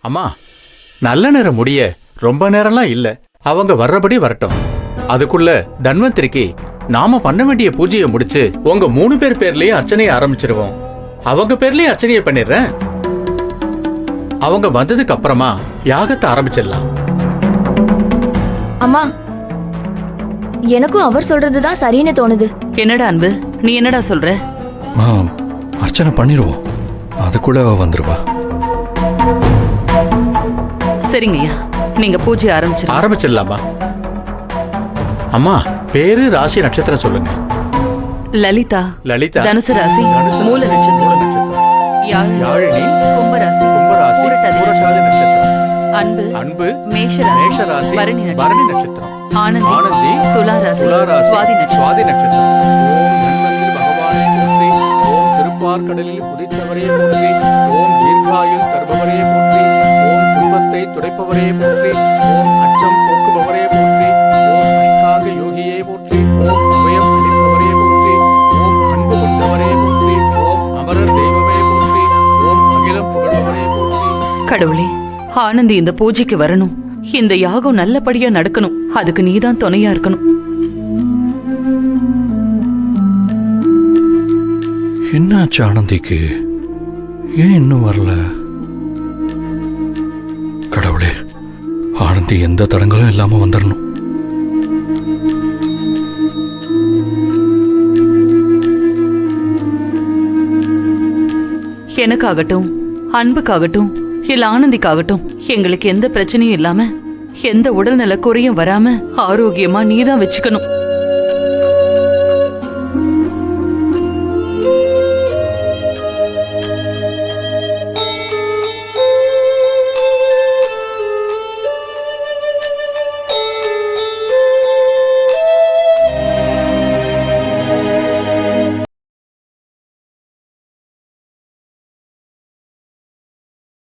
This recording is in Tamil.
அம்மா, நல்ல நேரம் முடிய ரொம்ப நேரம்லாம் இல்ல. அவங்க வர்றபடி வரட்டும். அதுக்குள்ள தன்வந்திரிக்கு நாம பண்ண வேண்டிய பூஜையை முடிச்சு உங்க 3 பேர் பேர்லயே அர்ச்சனையை ஆரம்பிச்சிருவோம். அவங்க பேர்லயே அர்ச்சனையை பண்ணிடுறேன். அவங்க வந்ததுக்கு அப்புறமா யாகத்தை ஆரம்பிச்சிடலாம். அம்மா, எனக்கும் அவர் சொல்றதுதான் சரின்னு தோணுது. என்னடா அன்பு, நீ என்னடா சொல்ற? அர்ச்சனை பண்ணிடுவோம், அதுக்குள்ள அவ வந்துருவா. சரிங்கய்யா, நீங்க பூஜை ஆரம்பிச்சிடலாமா? அம்மா, பேரு ராசி நட்சத்திரம் சொல்லுங்க. லலிதா. லலிதா. தனுசு ராசி. மூல நட்சத்திரம். யாழினி. கும்பராசி. பூரட்டாதி நட்சத்திரம். அன்பு. மேஷராசி. பரணி நட்சத்திரம். ஆனந்தி. துலா ராசி. சுவாதி நட்சத்திரம். ஓம் தன்வந்திரி பகவானே போற்றி. ஓம் திருப்பார்கடலில் உதித்தவரே போற்றி. ஓம் தீர்காயுள் தருபவரே போற்றி. ஓம் துன்பத்தை துடைப்பவரே போற்றி. ஓம் அச்சம் போக்குபவரே போற்றி. ஓம் அஷ்டாங்க யோகியே போற்றி. ஓம் அபயம் அளிப்பவரே போற்றி. ஓம் அன்பு கொண்டவரே போற்றி. ஓம் அமரர் தெய்வமே போற்றி. ஓம் அகிலம் புகழ்பவரே போற்றி. கடவுளே, ஆனந்தி இந்த பூஜைக்கு வரணும். இந்த யாகம் நல்லபடியா நடக்கணும். அதுக்கு நீதான் துணையா இருக்கணும். என்னாச்சு ஆனந்திக்கு? ஏன் இன்னும் வரல? கடவுளே, ஆனந்தி எந்த தடங்களும் இல்லாம வந்துடணும். எனக்காகட்டும், அன்புக்காகட்டும், இல்ல ஆனந்திக்காகட்டும், எங்களுக்கு எந்த பிரச்சனையும் இல்லாம, எந்த உடல்நல குறையும் வராம ஆரோக்கியமா நீதான் வச்சுக்கணும்.